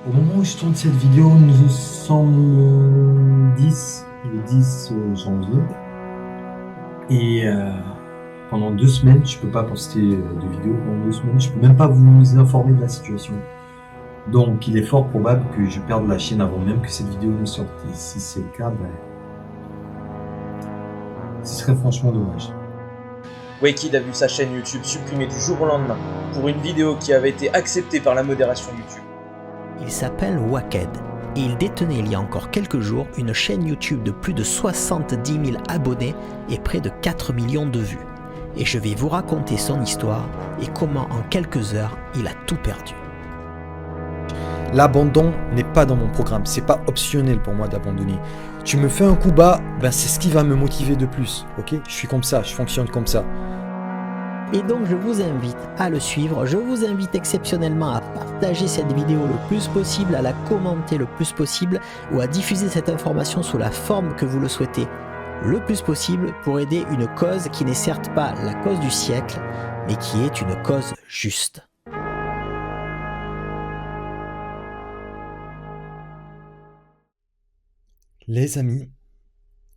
Au moment où je tourne cette vidéo, nous sommes le 10 janvier. Et pendant 2 semaines, je peux pas poster de vidéo. Pendant 2 semaines, je peux même pas vous informer de la situation. Donc, il est fort probable que je perde la chaîne avant même que cette vidéo ne sorte. Et si c'est le cas, ce serait franchement dommage. Wakid a vu sa chaîne YouTube supprimée du jour au lendemain pour une vidéo qui avait été acceptée par la modération YouTube. Il s'appelle Waked et il détenait il y a encore quelques jours une chaîne YouTube de plus de 70 000 abonnés et près de 4 millions de vues. Et je vais vous raconter son histoire et comment en quelques heures il a tout perdu. L'abandon n'est pas dans mon programme, c'est pas optionnel pour moi d'abandonner. Tu me fais un coup bas, c'est ce qui va me motiver de plus, ok? Je suis comme ça, je fonctionne comme ça. Et donc je vous invite à le suivre, je vous invite exceptionnellement à partager cette vidéo le plus possible, à la commenter le plus possible ou à diffuser cette information sous la forme que vous le souhaitez le plus possible pour aider une cause qui n'est certes pas la cause du siècle, mais qui est une cause juste. Les amis,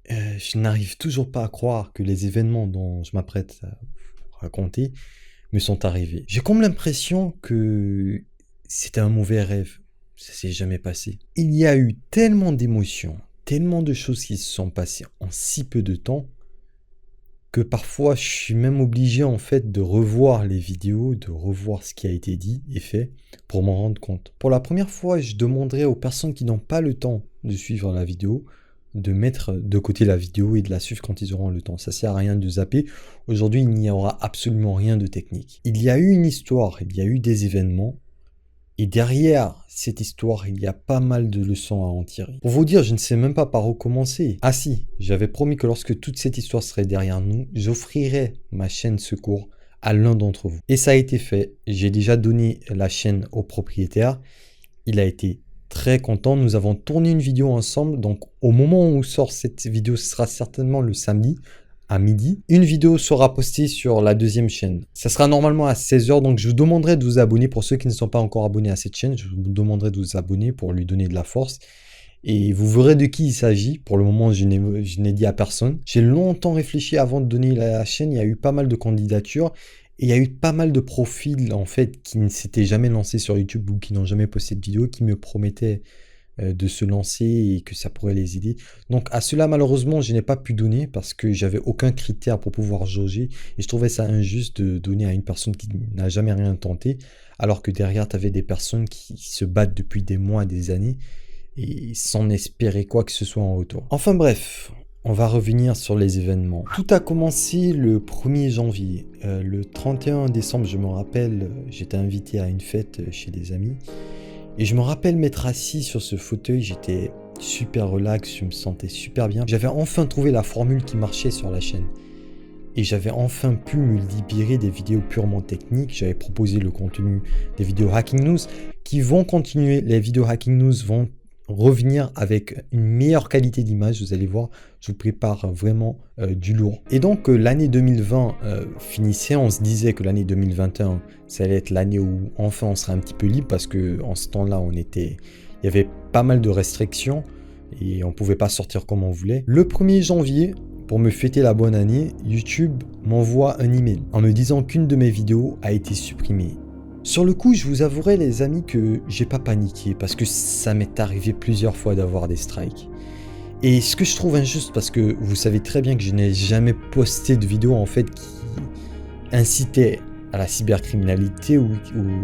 je n'arrive toujours pas à croire que les événements dont je m'apprête à vous raconter me sont arrivés. J'ai comme l'impression que c'était un mauvais rêve. Ça s'est jamais passé. Il y a eu tellement d'émotions, tellement de choses qui se sont passées en si peu de temps que parfois je suis même obligé en fait de revoir les vidéos, de revoir ce qui a été dit et fait pour m'en rendre compte. Pour la première fois, je demanderai aux personnes qui n'ont pas le temps de suivre la vidéo de mettre de côté la vidéo et de la suivre quand ils auront le temps. Ça sert à rien de zapper. Aujourd'hui, il n'y aura absolument rien de technique. Il y a eu une histoire, il y a eu des événements. Et derrière cette histoire, il y a pas mal de leçons à en tirer. Pour vous dire, je ne sais même pas par où commencer. Ah si, j'avais promis que lorsque toute cette histoire serait derrière nous, j'offrirais ma chaîne secours à l'un d'entre vous. Et ça a été fait. J'ai déjà donné la chaîne au propriétaire. Il a été très content. Nous avons tourné une vidéo ensemble. Donc au moment où sort cette vidéo, ce sera certainement le samedi à midi. Une vidéo sera postée sur la deuxième chaîne. Ça sera normalement à 16h, donc je vous demanderai de vous abonner. Pour ceux qui ne sont pas encore abonnés à cette chaîne, je vous demanderai de vous abonner pour lui donner de la force. Et vous verrez de qui il s'agit. Pour le moment, je n'ai dit à personne. J'ai longtemps réfléchi avant de donner la chaîne. Il y a eu pas mal de candidatures. Et il y a eu pas mal de profils, en fait, qui ne s'étaient jamais lancés sur YouTube ou qui n'ont jamais posté de vidéo, qui me promettaient de se lancer et que ça pourrait les aider. Donc à cela malheureusement je n'ai pas pu donner parce que j'avais aucun critère pour pouvoir jauger et je trouvais ça injuste de donner à une personne qui n'a jamais rien tenté alors que derrière tu avais des personnes qui se battent depuis des mois, des années et sans espérer quoi que ce soit en retour. Enfin bref, on va revenir sur les événements. Tout a commencé le 1er janvier. Le 31 décembre, je me rappelle, j'étais invité à une fête chez des amis. Et je me rappelle m'être assis sur ce fauteuil, j'étais super relax, je me sentais super bien. J'avais enfin trouvé la formule qui marchait sur la chaîne. Et j'avais enfin pu me libérer des vidéos purement techniques. J'avais proposé le contenu des vidéos Hacking News qui vont continuer. Les vidéos Hacking News vont revenir avec une meilleure qualité d'image. Vous allez voir, je vous prépare vraiment du lourd. Et donc l'année 2020 finissait, on se disait que l'année 2021 ça allait être l'année où enfin on serait un petit peu libre parce que en ce temps-là il y avait pas mal de restrictions et on pouvait pas sortir comme on voulait. Le 1er janvier, pour me fêter la bonne année, YouTube m'envoie un email en me disant qu'une de mes vidéos a été supprimée. Sur le coup, je vous avouerai les amis que j'ai pas paniqué parce que ça m'est arrivé plusieurs fois d'avoir des strikes. Et ce que je trouve injuste parce que vous savez très bien que je n'ai jamais posté de vidéo en fait qui incitait à la cybercriminalité ou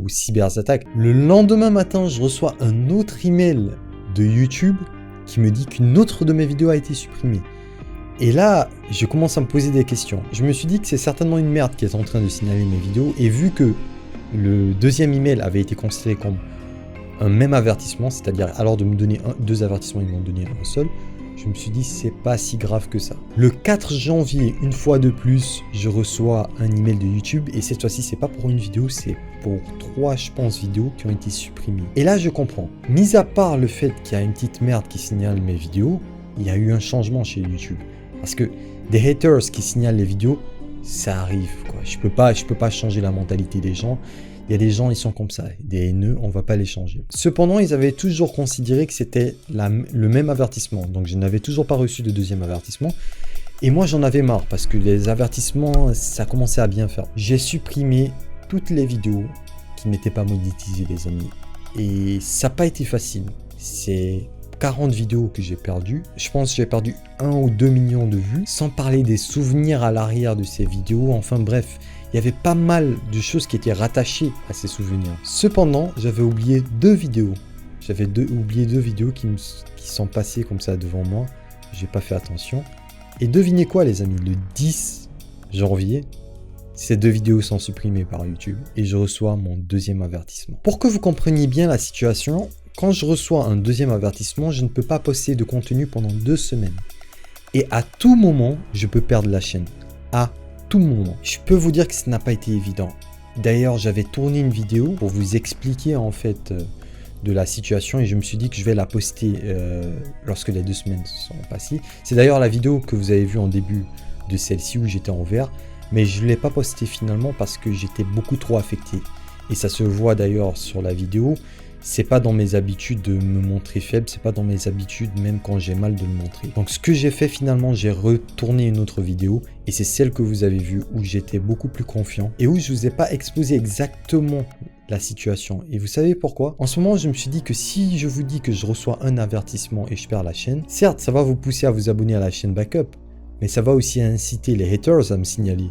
aux cyberattaques. Le lendemain matin, je reçois un autre email de YouTube qui me dit qu'une autre de mes vidéos a été supprimée. Et là, je commence à me poser des questions. Je me suis dit que c'est certainement une merde qui est en train de signaler mes vidéos et vu que le deuxième email avait été considéré comme un même avertissement, c'est-à-dire alors de me donner deux avertissements, ils m'ont donné un seul, je me suis dit c'est pas si grave que ça. Le 4 janvier, une fois de plus, je reçois un email de YouTube et cette fois-ci c'est pas pour une vidéo, c'est pour 3 je pense vidéos qui ont été supprimées. Et là je comprends. Mis à part le fait qu'il y a une petite merde qui signale mes vidéos, il y a eu un changement chez YouTube. Parce que des haters qui signalent les vidéos, ça arrive quoi. Je peux pas changer la mentalité des gens. Il y a des gens, ils sont comme ça, des haineux, on va pas les changer. Cependant, ils avaient toujours considéré que c'était le même avertissement. Donc, je n'avais toujours pas reçu de deuxième avertissement. Et moi, j'en avais marre parce que les avertissements, ça commençait à bien faire. J'ai supprimé toutes les vidéos qui n'étaient pas monétisées, les amis. Et ça n'a pas été facile. C'est 40 vidéos que j'ai perdues. Je pense que j'ai perdu 1 ou 2 millions de vues, sans parler des souvenirs à l'arrière de ces vidéos. Enfin bref, il y avait pas mal de choses qui étaient rattachées à ces souvenirs. Cependant, j'avais oublié 2 vidéos. J'avais oublié 2 vidéos qui sont passées comme ça devant moi. J'ai pas fait attention. Et devinez quoi, les amis, le 10 janvier, ces 2 vidéos sont supprimées par YouTube et je reçois mon deuxième avertissement. Pour que vous compreniez bien la situation, quand je reçois un deuxième avertissement, je ne peux pas poster de contenu pendant 2 semaines. Et à tout moment, je peux perdre la chaîne. À tout moment. Je peux vous dire que ça n'a pas été évident. D'ailleurs, j'avais tourné une vidéo pour vous expliquer en fait de la situation et je me suis dit que je vais la poster lorsque les 2 semaines sont passées. C'est d'ailleurs la vidéo que vous avez vue en début de celle-ci où j'étais en vert, mais je ne l'ai pas postée finalement parce que j'étais beaucoup trop affecté. Et ça se voit d'ailleurs sur la vidéo. C'est pas dans mes habitudes de me montrer faible, c'est pas dans mes habitudes même quand j'ai mal de le montrer. Donc ce que j'ai fait finalement, j'ai retourné une autre vidéo et c'est celle que vous avez vue où j'étais beaucoup plus confiant et où je vous ai pas exposé exactement la situation. Et vous savez pourquoi? En ce moment, je me suis dit que si je vous dis que je reçois un avertissement et je perds la chaîne, certes, ça va vous pousser à vous abonner à la chaîne Backup, mais ça va aussi inciter les haters à me signaler.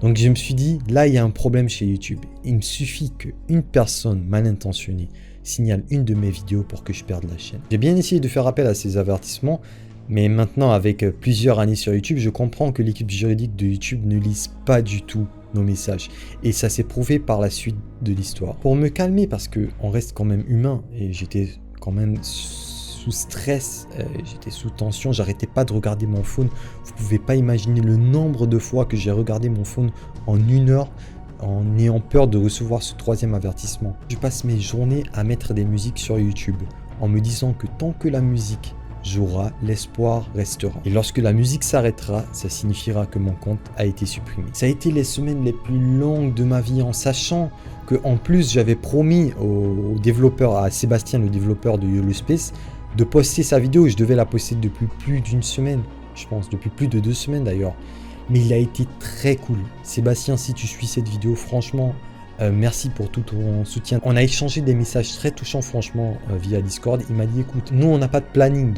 Donc je me suis dit, là il y a un problème chez YouTube. Il me suffit qu'une personne mal intentionnée signale une de mes vidéos pour que je perde la chaîne. J'ai bien essayé de faire appel à ces avertissements, mais maintenant avec plusieurs années sur YouTube, je comprends que l'équipe juridique de YouTube ne lise pas du tout nos messages. Et ça s'est prouvé par la suite de l'histoire. Pour me calmer, parce qu'on reste quand même humain, et j'étais quand même sous stress, j'étais sous tension, j'arrêtais pas de regarder mon phone. Vous pouvez pas imaginer le nombre de fois que j'ai regardé mon phone en 1 heure en ayant peur de recevoir ce 3e avertissement. Je passe mes journées à mettre des musiques sur YouTube en me disant que tant que la musique jouera, l'espoir restera. Et lorsque la musique s'arrêtera, ça signifiera que mon compte a été supprimé. Ça a été les semaines les plus longues de ma vie en sachant que en plus j'avais promis au développeur, à Sébastien, le développeur de YOLO Space, de poster sa vidéo. Je devais la poster depuis plus d'1 semaine, je pense, depuis plus de 2 semaines d'ailleurs. Mais il a été très cool. Sébastien, si tu suis cette vidéo, franchement, merci pour tout ton soutien. On a échangé des messages très touchants, franchement, via Discord. Il m'a dit, écoute, nous, on n'a pas de planning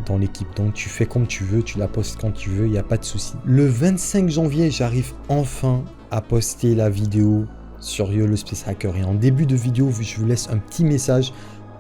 dans l'équipe. Donc, tu fais comme tu veux, tu la postes quand tu veux, il n'y a pas de souci. Le 25 janvier, j'arrive enfin à poster la vidéo sur YOLO Space Hacker. Et en début de vidéo, je vous laisse un petit message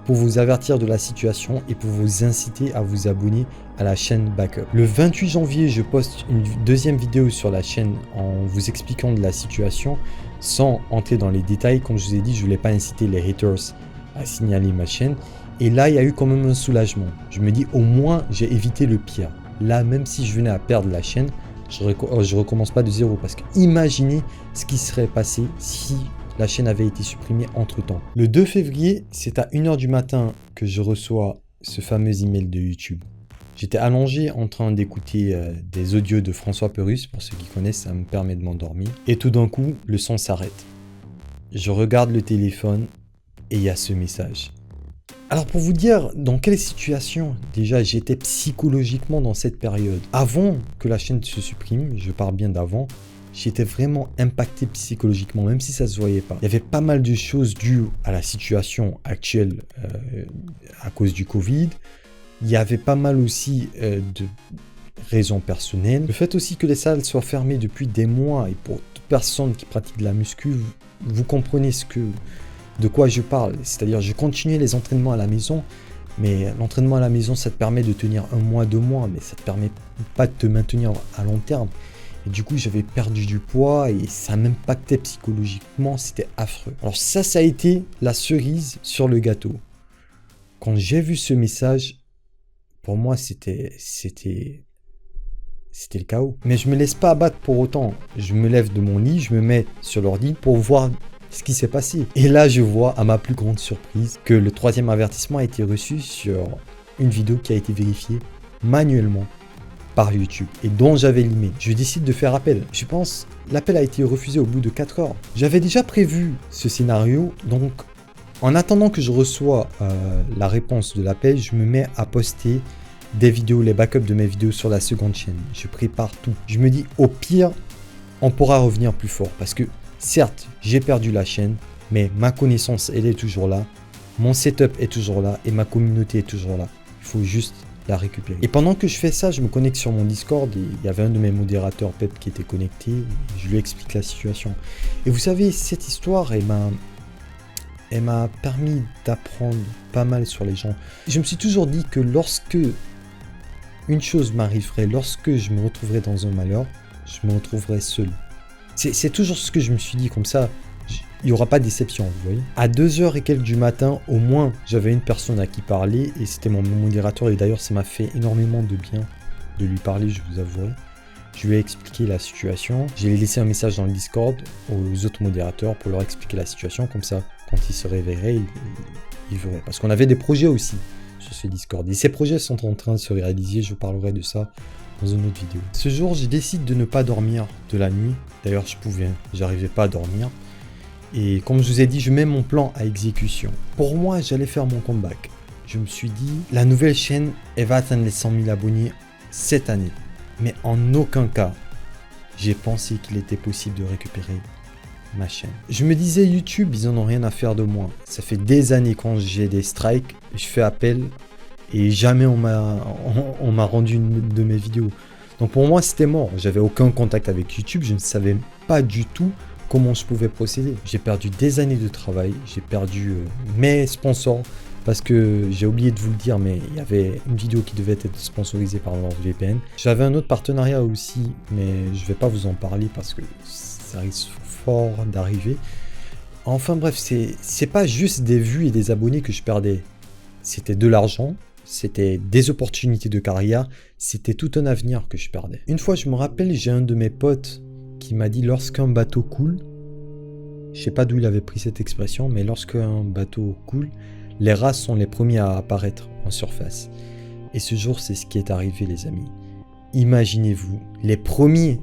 pour vous avertir de la situation et pour vous inciter à vous abonner à la chaîne Backup. Le 28 janvier, je poste une deuxième vidéo sur la chaîne en vous expliquant de la situation sans entrer dans les détails. Comme je vous ai dit, je ne voulais pas inciter les haters à signaler ma chaîne. Et là, il y a eu quand même un soulagement. Je me dis, au moins, j'ai évité le pire. Là, même si je venais à perdre la chaîne, je recommence pas de zéro. Parce que imaginez ce qui serait passé si la chaîne avait été supprimée entre temps. Le 2 février, c'est à 1 h du matin que je reçois ce fameux email de YouTube. J'étais allongé en train d'écouter des audios de François Perus. Pour ceux qui connaissent, ça me permet de m'endormir. Et tout d'un coup, le son s'arrête. Je regarde le téléphone et il y a ce message. Alors pour vous dire dans quelle situation déjà j'étais psychologiquement dans cette période. Avant que la chaîne se supprime, je parle bien d'avant, j'étais vraiment impacté psychologiquement, même si ça ne se voyait pas. Il y avait pas mal de choses dues à la situation actuelle à cause du Covid. Il y avait pas mal aussi de raisons personnelles. Le fait aussi que les salles soient fermées depuis des mois, et pour toute personne qui pratique de la muscu, vous comprenez de quoi je parle. C'est-à-dire, je continuais les entraînements à la maison, mais l'entraînement à la maison, ça te permet de tenir 1 mois, 2 mois, mais ça ne te permet pas de te maintenir à long terme. Et du coup, j'avais perdu du poids et ça m'impactait psychologiquement, c'était affreux. Alors ça a été la cerise sur le gâteau. Quand j'ai vu ce message, pour moi, c'était le chaos. Mais je me laisse pas abattre pour autant. Je me lève de mon lit, je me mets sur l'ordi pour voir ce qui s'est passé. Et là, je vois, à ma plus grande surprise, que le 3e avertissement a été reçu sur une vidéo qui a été vérifiée manuellement par YouTube et dont j'avais l'email. Je décide de faire appel. Je pense l'appel a été refusé au bout de 4 heures. J'avais déjà prévu ce scénario, donc en attendant que je reçois la réponse de l'appel, je me mets à poster des vidéos, les backups de mes vidéos sur la seconde chaîne. Je prépare tout. Je me dis au pire, on pourra revenir plus fort parce que certes, j'ai perdu la chaîne, mais ma connaissance, elle est toujours là. Mon setup est toujours là et ma communauté est toujours là. Il faut juste la récupérer. Et pendant que je fais ça, je me connecte sur mon Discord et il y avait un de mes modérateurs, Pep, qui était connecté. Je lui explique la situation. Et vous savez, cette histoire, elle m'a permis d'apprendre pas mal sur les gens. Je me suis toujours dit que lorsque une chose m'arriverait, lorsque je me retrouverais dans un malheur, je me retrouverais seul. C'est toujours ce que je me suis dit, comme ça, il n'y aura pas de déception, vous voyez. À 2h et quelques du matin, au moins, j'avais une personne à qui parler et c'était mon modérateur. Et d'ailleurs, ça m'a fait énormément de bien de lui parler, je vous avouerai. Je lui ai expliqué la situation. J'ai laissé un message dans le Discord aux autres modérateurs pour leur expliquer la situation. Comme ça, quand ils se réveilleraient, ils verraient. Parce qu'on avait des projets aussi sur ce Discord. Et ces projets sont en train de se réaliser. Je vous parlerai de ça dans une autre vidéo. Ce jour, je décide de ne pas dormir de la nuit. D'ailleurs, j'arrivais pas à dormir. Et comme je vous ai dit, je mets mon plan à exécution. Pour moi, j'allais faire mon comeback. Je me suis dit, la nouvelle chaîne, elle va atteindre les 100 000 abonnés cette année. Mais en aucun cas, j'ai pensé qu'il était possible de récupérer ma chaîne. Je me disais, YouTube, ils en ont rien à faire de moi. Ça fait des années quand j'ai des strikes, je fais appel et jamais on m'a rendu une de mes vidéos. Donc pour moi, c'était mort. J'avais aucun contact avec YouTube, je ne savais pas du tout comment je pouvais procéder. J'ai perdu des années de travail, j'ai perdu mes sponsors, parce que j'ai oublié de vous le dire, mais il y avait une vidéo qui devait être sponsorisée par NordVPN. J'avais un autre partenariat aussi, mais je ne vais pas vous en parler parce que ça risque fort d'arriver. Enfin bref, c'est pas juste des vues et des abonnés que je perdais. C'était de l'argent, c'était des opportunités de carrière, c'était tout un avenir que je perdais. Une fois, je me rappelle, j'ai un de mes potes qui m'a dit lorsqu'un bateau coule, je sais pas d'où il avait pris cette expression, mais lorsqu'un bateau coule, les rats sont les premiers à apparaître en surface. Et ce jour, c'est ce qui est arrivé, les amis. Imaginez-vous, les premiers,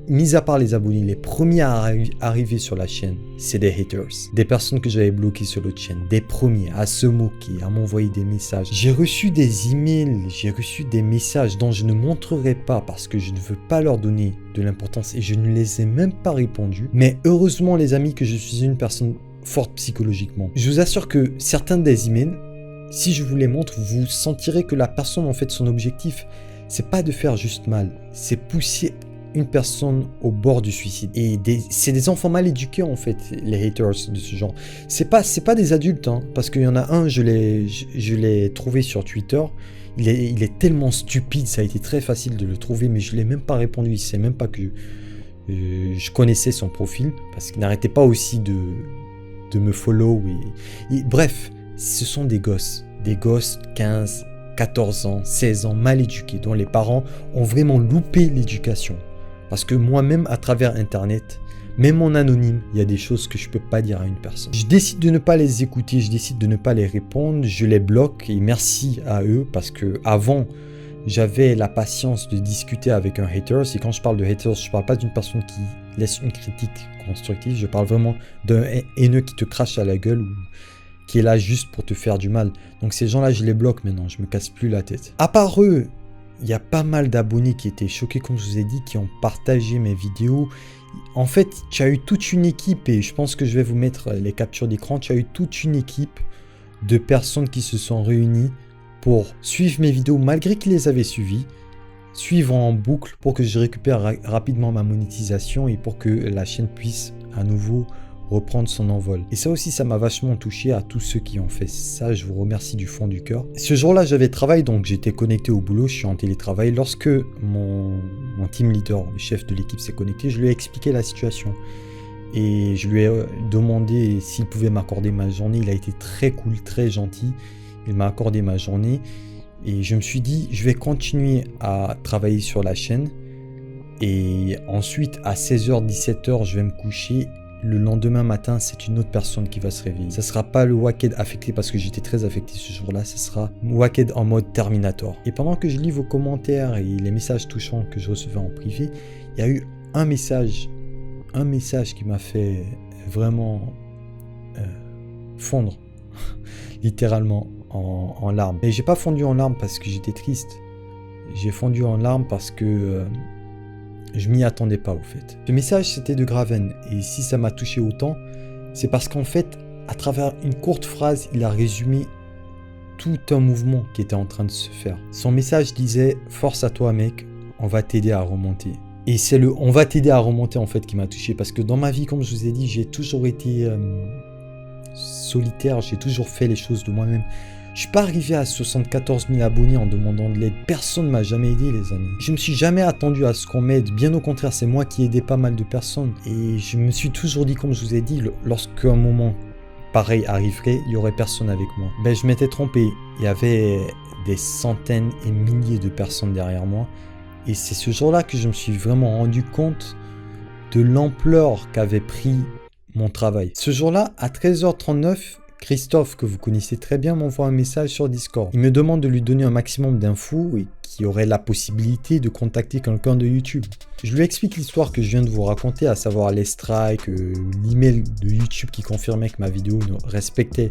mis à part les abonnés, les premiers à arriver sur la chaîne, c'est des haters. Des personnes que j'avais bloquées sur l'autre chaîne. Des premiers à se moquer, à m'envoyer des messages. J'ai reçu des emails, j'ai reçu des messages dont je ne montrerai pas parce que je ne veux pas leur donner de l'importance et je ne les ai même pas répondus. Mais heureusement, les amis, que je suis une personne forte psychologiquement. Je vous assure que certains des emails, si je vous les montre, vous sentirez que la personne, en fait, son objectif, c'est pas de faire juste mal, c'est pousser une personne au bord du suicide. Et c'est des enfants mal éduqués, en fait, les haters de ce genre. C'est pas des adultes, hein, parce qu'il y en a un, je l'ai trouvé sur Twitter. Il est tellement stupide, ça a été très facile de le trouver, mais je l'ai même pas répondu. Il sait même pas que je connaissais son profil, parce qu'il n'arrêtait pas aussi de me follow. Bref, ce sont des gosses 15, 14 ans, 16 ans, mal éduqués, dont les parents ont vraiment loupé l'éducation. Parce que moi-même, à travers Internet, même en anonyme, il y a des choses que je ne peux pas dire à une personne. Je décide de ne pas les écouter, je décide de ne pas les répondre, je les bloque et merci à eux parce que avant, j'avais la patience de discuter avec un hater. Et quand je parle de haters, je ne parle pas d'une personne qui laisse une critique constructive, je parle vraiment d'un haineux qui te crache à la gueule ou qui est là juste pour te faire du mal. Donc ces gens-là, je les bloque maintenant, je me casse plus la tête. À part eux, il y a pas mal d'abonnés qui étaient choqués, comme je vous ai dit, qui ont partagé mes vidéos. En fait, tu as eu toute une équipe, et je pense que je vais vous mettre les captures d'écran, tu as eu toute une équipe de personnes qui se sont réunies pour suivre mes vidéos, malgré qu'ils les avaient suivies, suivre en boucle pour que je récupère rapidement ma monétisation et pour que la chaîne puisse à nouveau reprendre son envol. Et ça aussi, ça m'a vachement touché à tous ceux qui ont fait ça. Je vous remercie du fond du cœur. Ce jour-là, j'avais travail, donc j'étais connecté au boulot. Je suis en télétravail. Lorsque mon team leader, le chef de l'équipe, s'est connecté, je lui ai expliqué la situation. Et je lui ai demandé s'il pouvait m'accorder ma journée. Il a été très cool, très gentil. Il m'a accordé ma journée. Et je me suis dit, je vais continuer à travailler sur la chaîne. Et ensuite, à 16h, 17h, je vais me coucher. le lendemain matin, c'est une autre personne qui va se réveiller. Ça sera pas le Wacked affecté parce que j'étais très affecté ce jour-là, ça sera Wacked en mode Terminator. Et pendant que je lis vos commentaires et les messages touchants que je recevais en privé, il y a eu un message qui m'a fait vraiment fondre littéralement en larmes. Et j'ai pas fondu en larmes parce que j'étais triste. J'ai fondu en larmes parce que je m'y attendais pas au fait. Ce message c'était de Graven et si ça m'a touché autant, c'est parce qu'en fait, à travers une courte phrase, il a résumé tout un mouvement qui était en train de se faire. Son message disait « Force à toi mec, on va t'aider à remonter ». Et c'est le « on va t'aider à remonter » en fait qui m'a touché parce que dans ma vie, comme je vous ai dit, j'ai toujours été solitaire, j'ai toujours fait les choses de moi-même. Je suis pas arrivé à 74 000 abonnés en demandant de l'aide. Personne ne m'a jamais aidé, les amis. Je me suis jamais attendu à ce qu'on m'aide. Bien au contraire, c'est moi qui ai aidé pas mal de personnes. Et je me suis toujours dit, comme je vous ai dit, lorsqu'un moment pareil arriverait, il y aurait personne avec moi. Ben, je m'étais trompé. Il y avait des centaines et milliers de personnes derrière moi. Et c'est ce jour-là que je me suis vraiment rendu compte de l'ampleur qu'avait pris mon travail. Ce jour-là, à 13h39, Christophe, que vous connaissez très bien, m'envoie un message sur Discord. Il me demande de lui donner un maximum d'infos et qu'il aurait la possibilité de contacter quelqu'un de YouTube. Je lui explique l'histoire que je viens de vous raconter, à savoir les strikes, l'email de YouTube qui confirmait que ma vidéo ne respectait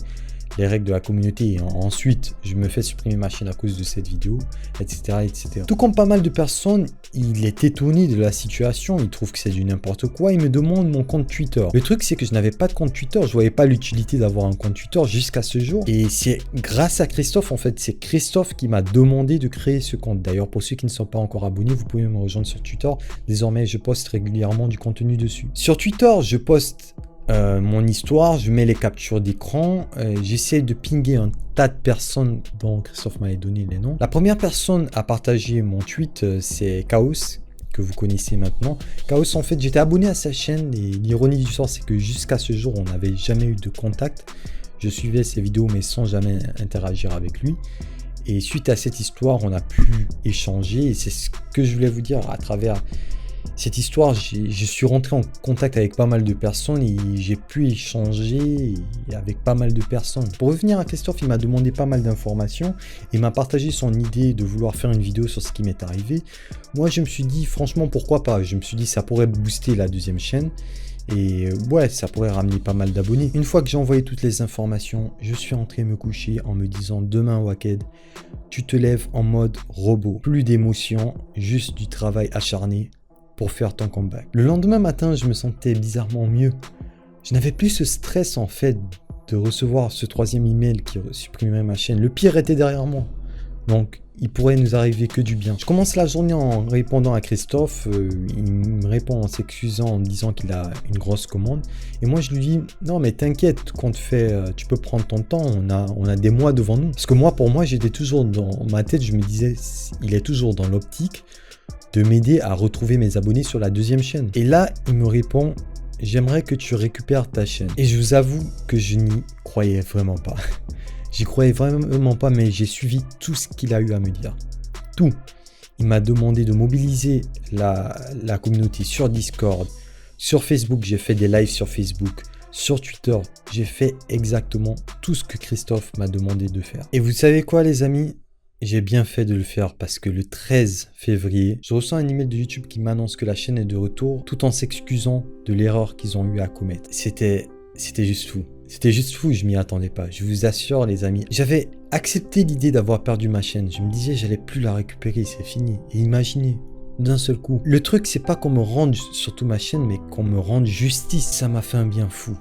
les règles de la communauté et ensuite je me fais supprimer ma chaîne à cause de cette vidéo, etc. etc. Tout comme pas mal de personnes, il est étonné de la situation, il trouve que c'est du n'importe quoi, il me demande mon compte Twitter. Le truc c'est que je n'avais pas de compte Twitter, je voyais pas l'utilité d'avoir un compte Twitter jusqu'à ce jour et c'est grâce à Christophe en fait, c'est Christophe qui m'a demandé de créer ce compte. D'ailleurs pour ceux qui ne sont pas encore abonnés, vous pouvez me rejoindre sur Twitter, désormais je poste régulièrement du contenu dessus. Sur Twitter je poste mon histoire, je mets les captures d'écran, j'essaie de pinguer un tas de personnes dont Christophe m'avait donné les noms. La première personne à partager mon tweet, c'est Chaos, que vous connaissez maintenant. Chaos, en fait, j'étais abonné à sa chaîne et l'ironie du sort, c'est que jusqu'à ce jour, on n'avait jamais eu de contact. Je suivais ses vidéos, mais sans jamais interagir avec lui. Et suite à cette histoire, on a pu échanger et c'est ce que je voulais vous dire à travers cette histoire. Je suis rentré en contact avec pas mal de personnes et j'ai pu échanger avec pas mal de personnes. Pour revenir à Christophe, il m'a demandé pas mal d'informations et m'a partagé son idée de vouloir faire une vidéo sur ce qui m'est arrivé. Moi, je me suis dit, franchement, pourquoi pas? Je me suis dit, ça pourrait booster la deuxième chaîne et ouais, ça pourrait ramener pas mal d'abonnés. Une fois que j'ai envoyé toutes les informations, je suis rentré me coucher en me disant, demain, Wacked, tu te lèves en mode robot. Plus d'émotion, juste du travail acharné pour faire ton comeback. Le lendemain matin, je me sentais bizarrement mieux. Je n'avais plus ce stress en fait de recevoir ce troisième email qui supprimait ma chaîne. Le pire était derrière moi. Donc, il pourrait nous arriver que du bien. Je commence la journée en répondant à Christophe. Il me répond en s'excusant, en me disant qu'il a une grosse commande. Et moi, je lui dis, non mais t'inquiète, qu'on te fait, tu peux prendre ton temps, on a des mois devant nous. Parce que moi, pour moi, j'étais toujours dans ma tête, je me disais, il est toujours dans l'optique de m'aider à retrouver mes abonnés sur la deuxième chaîne. Et là, il me répond, j'aimerais que tu récupères ta chaîne. Et je vous avoue que je n'y croyais vraiment pas. J'y croyais vraiment pas, mais j'ai suivi tout ce qu'il a eu à me dire. Tout. Il m'a demandé de mobiliser la communauté sur Discord. Sur Facebook, j'ai fait des lives sur Facebook. Sur Twitter, j'ai fait exactement tout ce que Christophe m'a demandé de faire. Et vous savez quoi, les amis ? J'ai bien fait de le faire parce que le 13 février, je reçois un email de YouTube qui m'annonce que la chaîne est de retour tout en s'excusant de l'erreur qu'ils ont eu à commettre. C'était juste fou. C'était juste fou, je m'y attendais pas. Je vous assure, les amis. J'avais accepté l'idée d'avoir perdu ma chaîne. Je me disais, j'allais plus la récupérer, c'est fini. Et imaginez, d'un seul coup. Le truc, c'est pas qu'on me rende surtout ma chaîne, mais qu'on me rende justice. Ça m'a fait un bien fou.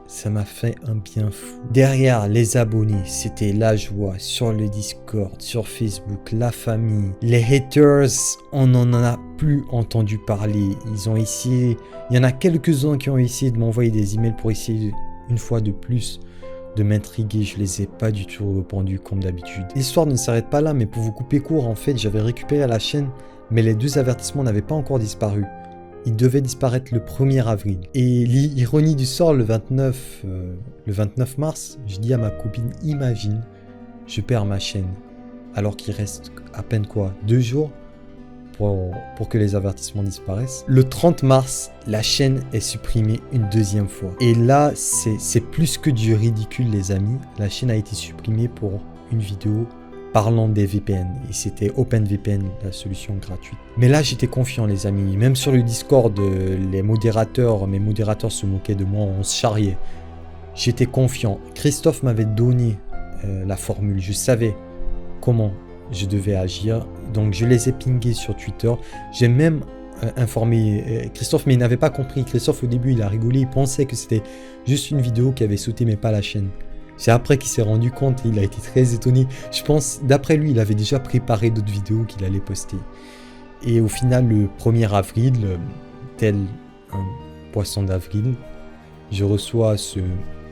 Ça m'a fait un bien fou. Derrière les abonnés, c'était la joie sur le Discord, sur Facebook, la famille. Les haters, on n'en a plus entendu parler. Ils ont essayé, il y en a quelques-uns qui ont essayé de m'envoyer des emails pour essayer une fois de plus de m'intriguer. Je les ai pas du tout répondus comme d'habitude. L'histoire ne s'arrête pas là, mais pour vous couper court, en fait, j'avais récupéré la chaîne, mais les deux avertissements n'avaient pas encore disparu. Il devait disparaître le 1er avril. Et l'ironie du sort, le 29 mars, je dis à ma copine, imagine, je perds ma chaîne, alors qu'il reste à peine quoi, 2 jours pour que les avertissements disparaissent. Le 30 mars, la chaîne est supprimée une deuxième fois. Et là, c'est plus que du ridicule, les amis. La chaîne a été supprimée pour une vidéo parlant des VPN. Et c'était OpenVPN, la solution gratuite. Mais là, j'étais confiant, les amis. Même sur le Discord, mes modérateurs se moquaient de moi, on se charriait. J'étais confiant. Christophe m'avait donné la formule. Je savais comment je devais agir. Donc, je les ai pingés sur Twitter. J'ai même informé Christophe, mais il n'avait pas compris. Christophe, au début, il a rigolé. Il pensait que c'était juste une vidéo qui avait sauté, mais pas la chaîne. C'est après qu'il s'est rendu compte et il a été très étonné. Je pense, d'après lui, il avait déjà préparé d'autres vidéos qu'il allait poster. Et au final, le 1er avril, tel un poisson d'avril, je reçois ce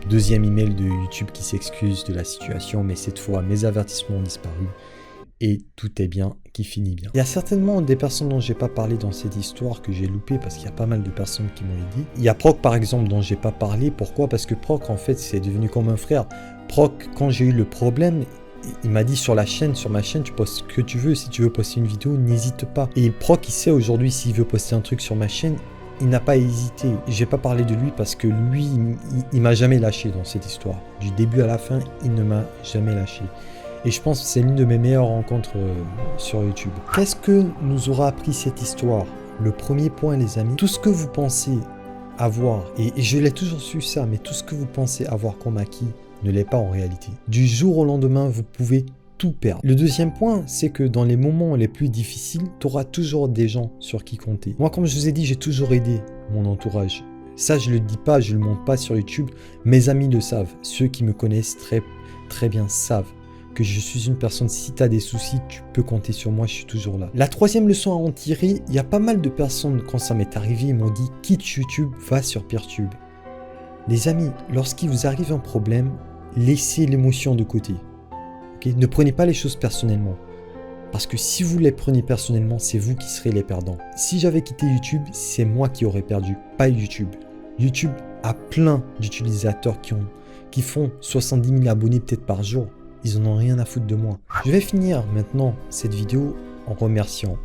deuxième email de YouTube qui s'excuse de la situation, mais cette fois, mes avertissements ont disparu et tout est bien qui finit bien. Il y a certainement des personnes dont j'ai pas parlé dans cette histoire que j'ai loupé parce qu'il y a pas mal de personnes qui m'ont aidé. Il y a Proc par exemple dont j'ai pas parlé. Pourquoi? Parce que Proc en fait c'est devenu comme un frère. Proc, quand j'ai eu le problème, il m'a dit sur ma chaîne, tu postes ce que tu veux. Si tu veux poster une vidéo, n'hésite pas. Et Proc, il sait aujourd'hui s'il veut poster un truc sur ma chaîne, il n'a pas hésité. J'ai pas parlé de lui parce que lui, il m'a jamais lâché dans cette histoire. Du début à la fin, il ne m'a jamais lâché. Et je pense que c'est l'une de mes meilleures rencontres sur YouTube. Qu'est-ce que nous aura appris cette histoire? Le premier point, les amis, tout ce que vous pensez avoir, et je l'ai toujours su ça, mais tout ce que vous pensez avoir comme acquis ne l'est pas en réalité. Du jour au lendemain, vous pouvez tout perdre. Le deuxième point, c'est que dans les moments les plus difficiles, tu auras toujours des gens sur qui compter. Moi, comme je vous ai dit, j'ai toujours aidé mon entourage. Ça, je le dis pas, je le montre pas sur YouTube. Mes amis le savent. Ceux qui me connaissent très bien savent que je suis une personne, si tu as des soucis, tu peux compter sur moi, je suis toujours là. La troisième leçon à en tirer, il y a pas mal de personnes, quand ça m'est arrivé, ils m'ont dit « quitte YouTube, va sur Peertube ». Les amis, lorsqu'il vous arrive un problème, laissez l'émotion de côté. Okay? Ne prenez pas les choses personnellement. Parce que si vous les prenez personnellement, c'est vous qui serez les perdants. Si j'avais quitté YouTube, c'est moi qui aurais perdu, pas YouTube. YouTube a plein d'utilisateurs qui font 70 000 abonnés peut-être par jour. Ils en ont rien à foutre de moi. Je vais finir maintenant cette vidéo en remerciant.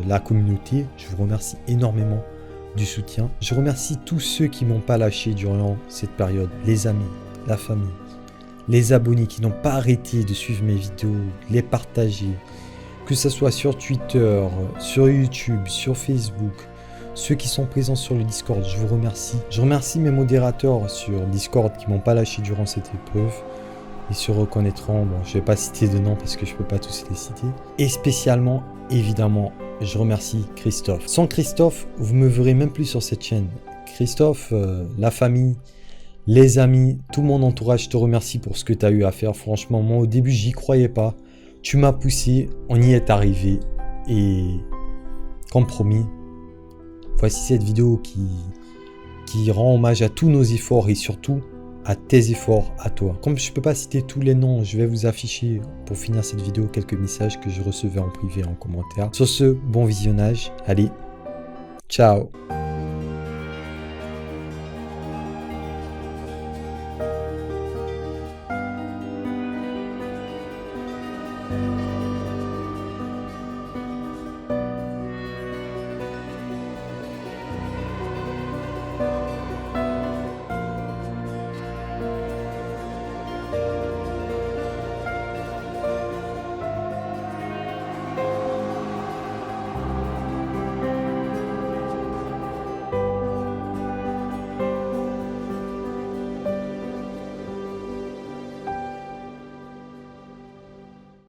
La communauté. Je vous remercie énormément du soutien. Je remercie tous ceux qui m'ont pas lâché durant cette période. Les amis, la famille, les abonnés qui n'ont pas arrêté de suivre mes vidéos, les partager. Que ce soit sur Twitter, sur YouTube, sur Facebook. Ceux qui sont présents sur le Discord, je vous remercie. Je remercie mes modérateurs sur Discord qui m'ont pas lâché durant cette épreuve. Ils se reconnaîtront. Bon, je vais pas citer de noms parce que je peux pas tous les citer. Et spécialement, évidemment, je remercie Christophe. Sans Christophe, vous me verrez même plus sur cette chaîne. Christophe, la famille, les amis, tout mon entourage, je te remercie pour ce que tu as eu à faire. Franchement, moi au début, j'y croyais pas. Tu m'as poussé, on y est arrivé. Et comme promis, voici cette vidéo qui rend hommage à tous nos efforts et surtout à tes efforts à toi. Comme je ne peux pas citer tous les noms, je vais vous afficher pour finir cette vidéo quelques messages que je recevais en privé en commentaire. Sur ce, bon visionnage. Allez, ciao!